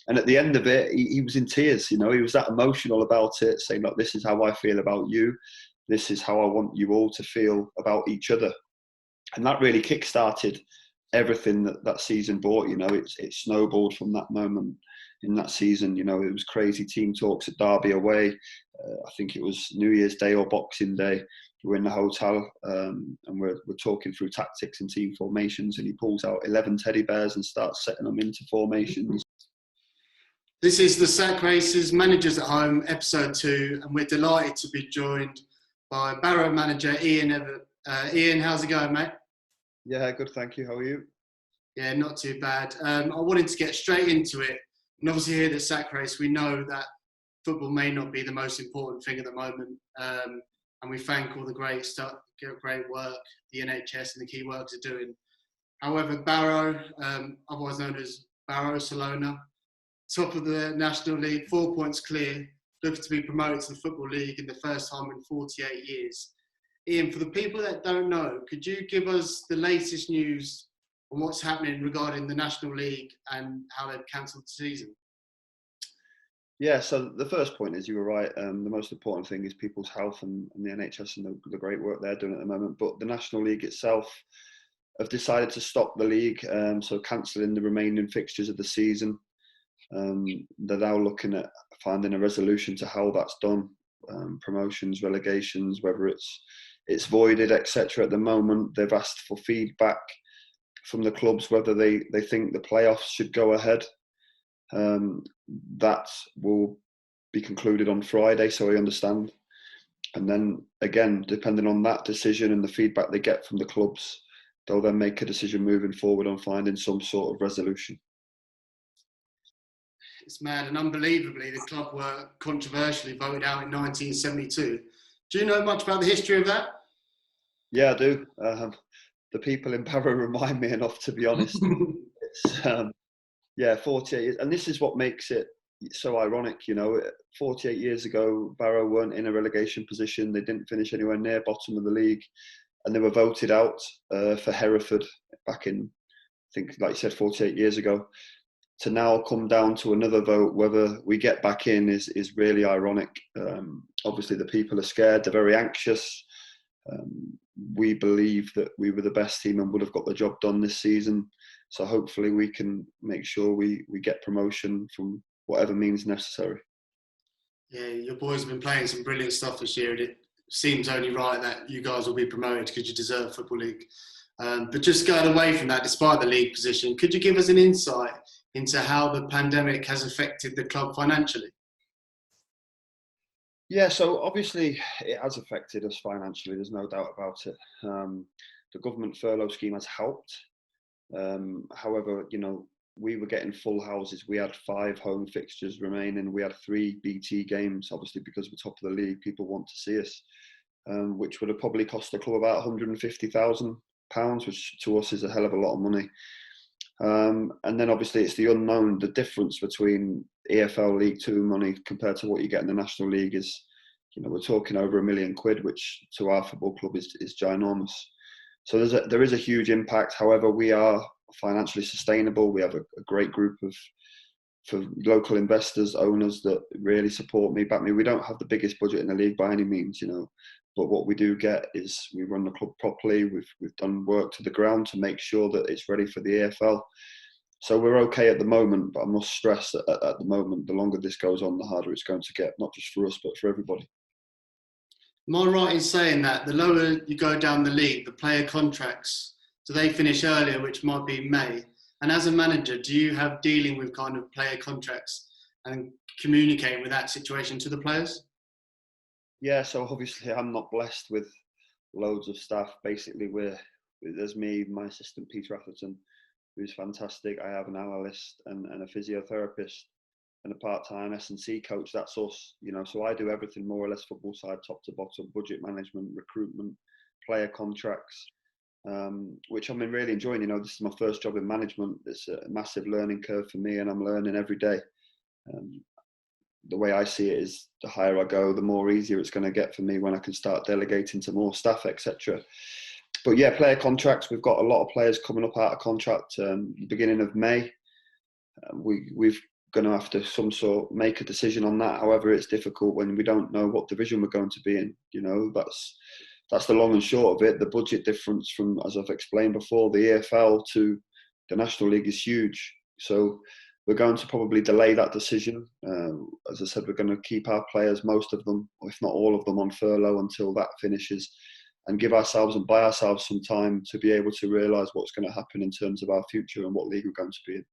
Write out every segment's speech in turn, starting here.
And at the end of it, he was in tears. You know, he was that emotional about it, saying, "Look, this is how I feel about you. This is how I want you all to feel about each other." And that really kick-started everything that season brought. You know, it snowballed from that moment in that season. You know, it was crazy team talks at Derby away. I think it was New Year's Day or Boxing Day. We're in the hotel and we're talking through tactics and team formations, and he pulls out 11 teddy bears and starts setting them into formations. This is the Sack Races Managers at Home, episode 2, and we're delighted to be joined by Barrow manager Ian Evatt. Ian, how's it going, mate? Yeah, good, thank you. How are you? Yeah, not too bad. I wanted to get straight into it. And obviously here at the Sack Race, we know that football may not be the most important thing at the moment. And we thank all the great work the NHS and the key workers are doing. However, Barrow, otherwise known as Barcelona, top of the National League, 4 points clear, looking to be promoted to the Football League in the first time in 48 years. Ian, for the people that don't know, could you give us the latest news on what's happening regarding the National League and how they've cancelled the season? Yeah, so the first point is, you were right, the most important thing is people's health and the NHS and the great work they're doing at the moment. But the National League itself have decided to stop the league, so cancelling the remaining fixtures of the season. They're now looking at finding a resolution to how that's done, promotions, relegations, whether it's voided, etc. At the moment, they've asked for feedback from the clubs whether they think the playoffs should go ahead. That will be concluded on Friday, so I understand. And then again, depending on that decision and the feedback they get from the clubs, they'll then make a decision moving forward on finding some sort of resolution. It's mad, and unbelievably, the club were controversially voted out in 1972. Do you know much about the history of that? Yeah, I do. The people in Barrow remind me enough, to be honest. It's, 48 years. And this is what makes it so ironic, you know. 48 years ago, Barrow weren't in a relegation position. They didn't finish anywhere near bottom of the league. And they were voted out for Hereford back in, I think, like you said, 48 years ago. To now come down to another vote, whether we get back in is really ironic. Obviously, the people are scared. They're very anxious. We believe that we were the best team and would have got the job done this season. So hopefully we can make sure we get promotion from whatever means necessary. Yeah, your boys have been playing some brilliant stuff this year, and it seems only right that you guys will be promoted because you deserve Football League. But just going away from that, despite the league position, could you give us an insight into how the pandemic has affected the club financially? Yeah, so obviously it has affected us financially, there's no doubt about it. The government furlough scheme has helped. However, you know, we were getting full houses. We had 5 home fixtures remaining. We had 3 BT games, obviously because we're top of the league, people want to see us, which would have probably cost the club about £150,000, which to us is a hell of a lot of money. And then obviously it's the unknown. The difference between EFL League 2 money compared to what you get in the National League is, you know, we're talking over £1 million, which to our football club is ginormous. So there is a huge impact. However, we are financially sustainable. We have a great group for local investors, owners that really support me, back me. We don't have the biggest budget in the league by any means, you know, but what we do get is we run the club properly. We've done work to the ground to make sure that it's ready for the EFL. So we're okay at the moment, but I must stress that at the moment, the longer this goes on, the harder it's going to get, not just for us, but for everybody. Am I right in saying that the lower you go down the league, the player contracts, do they finish earlier, which might be May? And as a manager, do you have dealing with kind of player contracts and communicate with that situation to the players? Yeah, so obviously I'm not blessed with loads of staff. Basically, there's me, my assistant Peter Atherton, who's fantastic. I have an analyst and a physiotherapist and a part-time S&C coach. That's us, you know. So I do everything more or less football side, top to bottom, budget management, recruitment, player contracts, which I'm really enjoying. You know, this is my first job in management. It's a massive learning curve for me, and I'm learning every day. The way I see it is, the higher I go, the more easier it's going to get for me when I can start delegating to more staff, etc. But yeah, player contracts. We've got a lot of players coming up out of contract beginning of May. We've going to have to make a decision on that. However, it's difficult when we don't know what division we're going to be in. You know, that's the long and short of it. The budget difference from, as I've explained before, the EFL to the National League is huge. So we're going to probably delay that decision. As I said, we're going to keep our players, most of them, if not all of them, on furlough until that finishes, and give ourselves and buy ourselves some time to be able to realise what's going to happen in terms of our future and what league we're going to be in.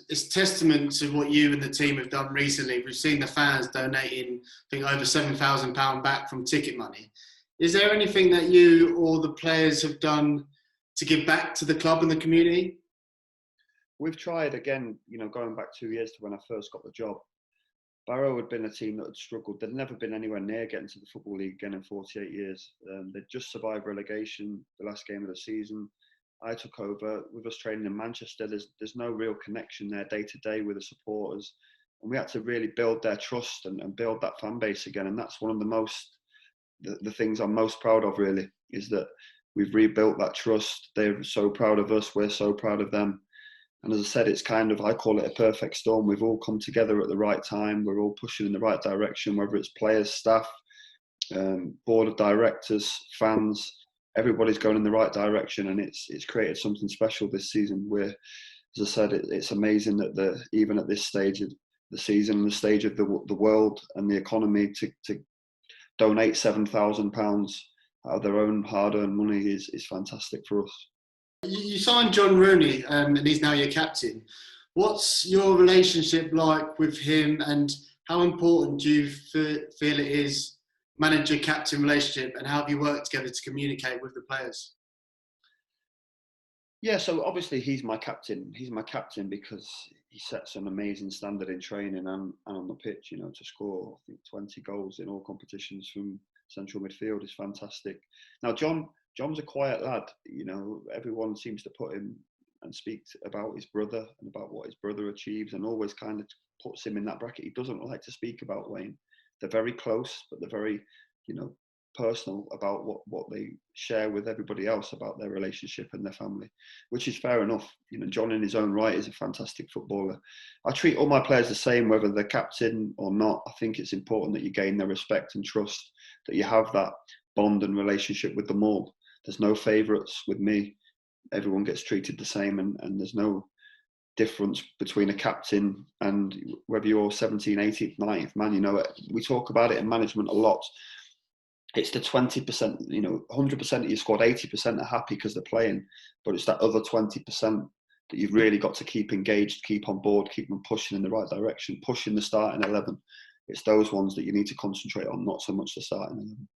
It's testament to what you and the team have done recently. We've seen the fans donating, I think, over £7,000 back from ticket money. Is there anything that you or the players have done to give back to the club and the community? We've tried, again, you know, going back 2 years to when I first got the job. Barrow had been a team that had struggled. They'd never been anywhere near getting to the Football League again in 48 years. They'd just survived relegation the last game of the season. I took over with us training in Manchester. There's no real connection there day to day with the supporters. And we had to really build their trust and build that fan base again. And that's one of the things I'm most proud of, really, is that we've rebuilt that trust. They're so proud of us. We're so proud of them. And as I said, it's kind of, I call it a perfect storm. We've all come together at the right time. We're all pushing in the right direction, whether it's players, staff, board of directors, fans. Everybody's going in the right direction, and it's created something special this season. Where, as I said, it's amazing that even at this stage of the season, the stage of the world and the economy, to donate £7,000 out of their own hard-earned money is fantastic for us. You signed John Rooney, and he's now your captain. What's your relationship like with him, and how important do you feel it is manager-captain relationship, and how have you worked together to communicate with the players? Yeah, so obviously he's my captain. He's my captain because he sets an amazing standard in training and on the pitch. You know, to score, I think, 20 goals in all competitions from central midfield is fantastic. Now, John's a quiet lad. You know, everyone seems to put him and speak about his brother and about what his brother achieves, and always kind of puts him in that bracket. He doesn't like to speak about Wayne. They're very close, but they're very, you know, personal about what they share with everybody else about their relationship and their family, which is fair enough. You know, John in his own right is a fantastic footballer. I treat all my players the same, whether they're captain or not. I think it's important that you gain their respect and trust, that you have that bond and relationship with them all. There's no favourites with me. Everyone gets treated the same, and there's no difference between a captain and whether you're 17th, 18th, 19th man. You know, we talk about it in management a lot. It's the 20%, you know, 100% of your squad, 80% are happy because they're playing, but it's that other 20% that you've really got to keep engaged, keep on board, keep them pushing in the right direction, pushing the starting 11. It's those ones that you need to concentrate on, not so much the starting 11.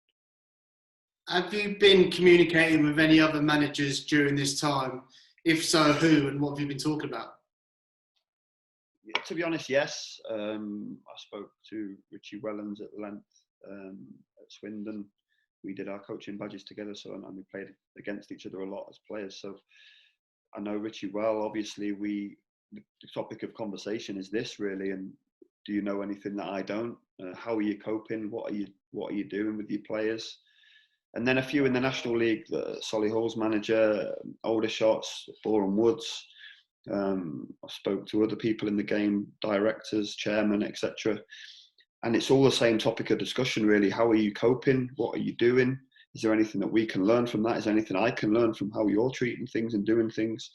Have you been communicating with any other managers during this time? If so, who, and what have you been talking about? To be honest, yes. I spoke to Richie Wellens at length at Swindon. We did our coaching badges together, and we played against each other a lot as players. So I know Richie well. Obviously, the topic of conversation is this, really. And do you know anything that I don't? How are you coping? What are you doing with your players? And then a few in the National League, Solihull's manager, Aldershot's, Boreham Woods. I spoke to other people in the game, directors, chairman, etc. And it's all the same topic of discussion, really. How are you coping? What are you doing? Is there anything that we can learn from that? Is there anything I can learn from how you're treating things and doing things?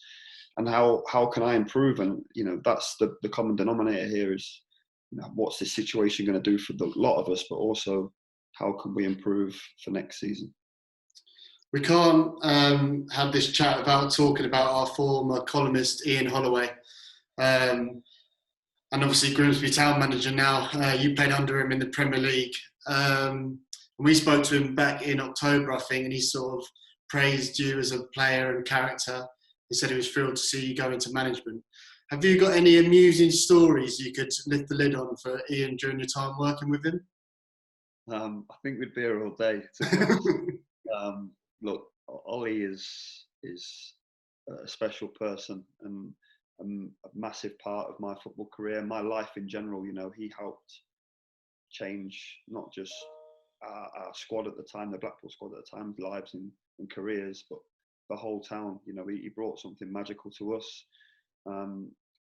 And how can I improve? And, you know, that's the common denominator here is, you know, what's this situation going to do for the lot of us, but also how can we improve for next season? We can't have this chat without talking about our former columnist, Ian Holloway. And obviously Grimsby Town manager now. You played under him in the Premier League. And we spoke to him back in October, I think, and he sort of praised you as a player and character. He said he was thrilled to see you go into management. Have you got any amusing stories you could lift the lid on for Ian during your time working with him? I think we'd be here all day. Look, Ollie is a special person and a massive part of my football career, my life in general. You know, he helped change not just our squad at the time, the Blackpool squad at the time, lives and careers, but the whole town. You know, he brought something magical to us.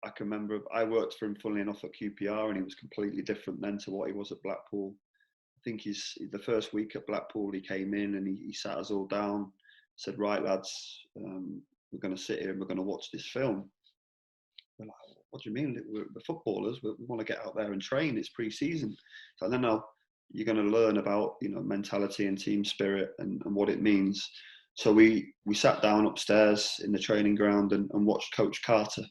I can remember I worked for him, funnily enough, at QPR, and he was completely different then to what he was at Blackpool. I think the first week at Blackpool, he came in and he sat us all down, said, "Right, lads, we're going to sit here and we're going to watch this film." We're like, "What do you mean? We're footballers. We want to get out there and train. It's pre-season." So no, you're going to learn about, you know, mentality and team spirit and what it means. So we sat down upstairs in the training ground and watched Coach Carter.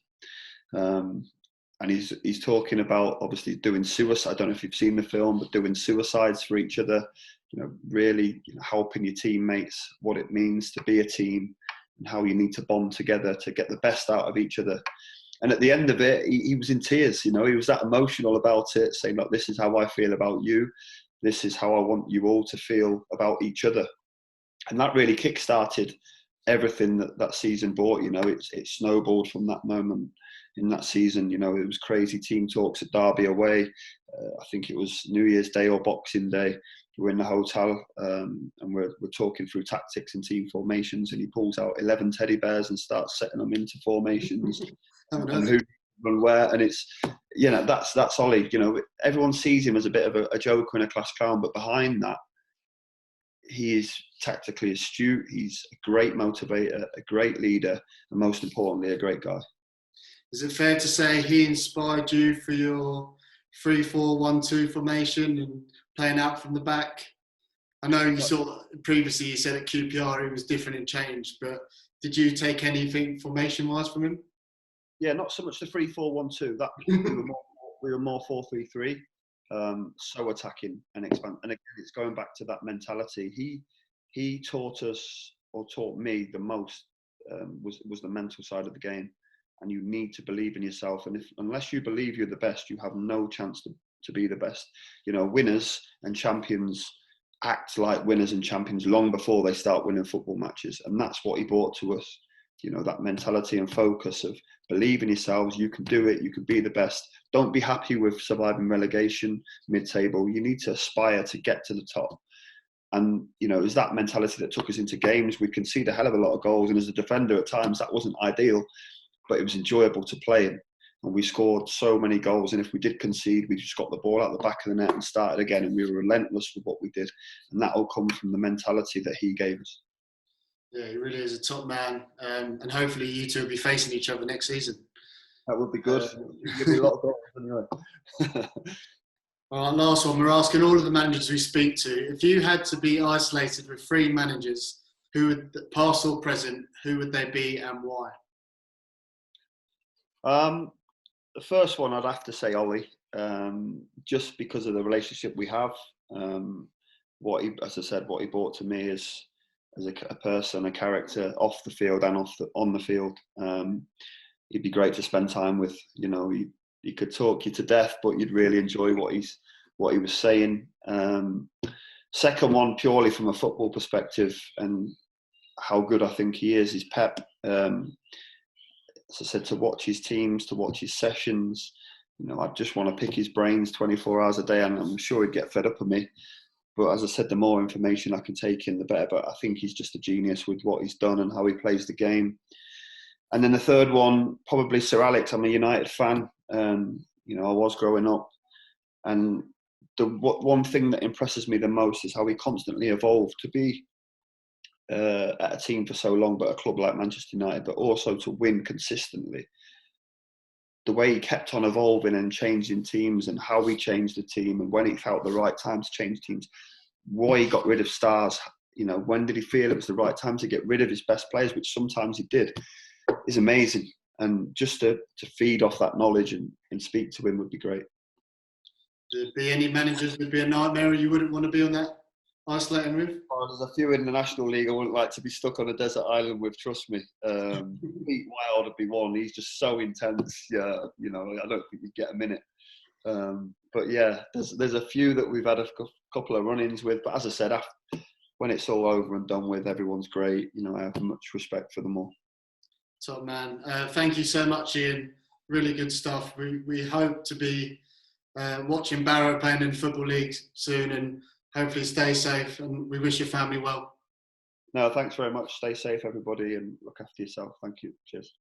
And he's talking about obviously doing suicide. I don't know if you've seen the film, but doing suicides for each other, you know, really, you know, helping your teammates, what it means to be a team and how you need to bond together to get the best out of each other. And at the end of it, he was in tears, you know, he was that emotional about it, saying, "Look, this is how I feel about you. This is how I want you all to feel about each other." And that really kick-started everything that season brought. You know, it snowballed from that moment in that season. You know, it was crazy team talks at Derby away. I think it was New Year's Day or Boxing Day. We're in the hotel and we're talking through tactics and team formations, and he pulls out 11 teddy bears and starts setting them into formations and who run where. And it's, you know, that's Ollie. You know, everyone sees him as a bit of a joker and a class clown, but behind that, he is tactically astute. He's a great motivator, a great leader, and most importantly, a great guy. Is it fair to say he inspired you for your 3-4-1-2 formation and playing out from the back? I know you previously you said at QPR he was different and changed, but did you take anything formation-wise from him? Yeah, not so much the 3-4-1-2. That we were more 4-3-3. So attacking and expand. And again, it's going back to that mentality. He taught us, or taught me the most, was the mental side of the game. And you need to believe in yourself. And unless you believe you're the best, you have no chance to be the best. You know, winners and champions act like winners and champions long before they start winning football matches. And that's what he brought to us. You know, that mentality and focus of believe in yourselves. You can do it. You can be the best. Don't be happy with surviving relegation, mid-table. You need to aspire to get to the top. And, you know, it was that mentality that took us into games. We conceded a hell of a lot of goals. And as a defender at times, that wasn't ideal, but it was enjoyable to play in. And we scored so many goals. And if we did concede, we just got the ball out the back of the net and started again. And we were relentless with what we did. And that all comes from the mentality that he gave us. Yeah, he really is a top man. And hopefully you two will be facing each other next season. That would be good. Give me a lot of goals anyway. All right, last one. We're asking all of the managers we speak to, if you had to be isolated with 3 managers, who would, past or present, who would they be and why? The first one, I'd have to say Ollie, just because of the relationship we have. As I said, what he brought to me is as a person, a character, off the field and on the field. He'd be great to spend time with. You know, he could talk you to death, but you'd really enjoy what he was saying. Second one, purely from a football perspective and how good I think he is Pep. As I said, to watch his teams, to watch his sessions, you know, I just want to pick his brains 24 hours a day, and I'm sure he'd get fed up of me. But as I said, the more information I can take in, the better. But I think he's just a genius with what he's done and how he plays the game. And then the third one, probably Sir Alex. I'm a United fan. You know, I was growing up. And one thing that impresses me the most is how he constantly evolved to be at a team for so long, but a club like Manchester United, but also to win consistently. The way he kept on evolving and changing teams, and how he changed the team, and when he felt the right time to change teams, why he got rid of stars, you know, when did he feel it was the right time to get rid of his best players, which sometimes he did, is amazing. And just to feed off that knowledge and speak to him would be great. Would there be any managers that'd be a nightmare you wouldn't want to be on that isolating with? Oh, there's a few in the National League I wouldn't like to be stuck on a desert island with, trust me. Pete Wild would be one. He's just so intense. Yeah, you know, I don't think you'd get a minute. But yeah, there's a few that we've had a couple of run-ins with. But as I said, when it's all over and done with, everyone's great. You know, I have much respect for them all. Top man. Thank you so much, Ian. Really good stuff. We hope to be watching Barrow playing in the Football League soon, and hopefully stay safe, and we wish your family well. No, thanks very much. Stay safe, everybody, and look after yourself. Thank you. Cheers.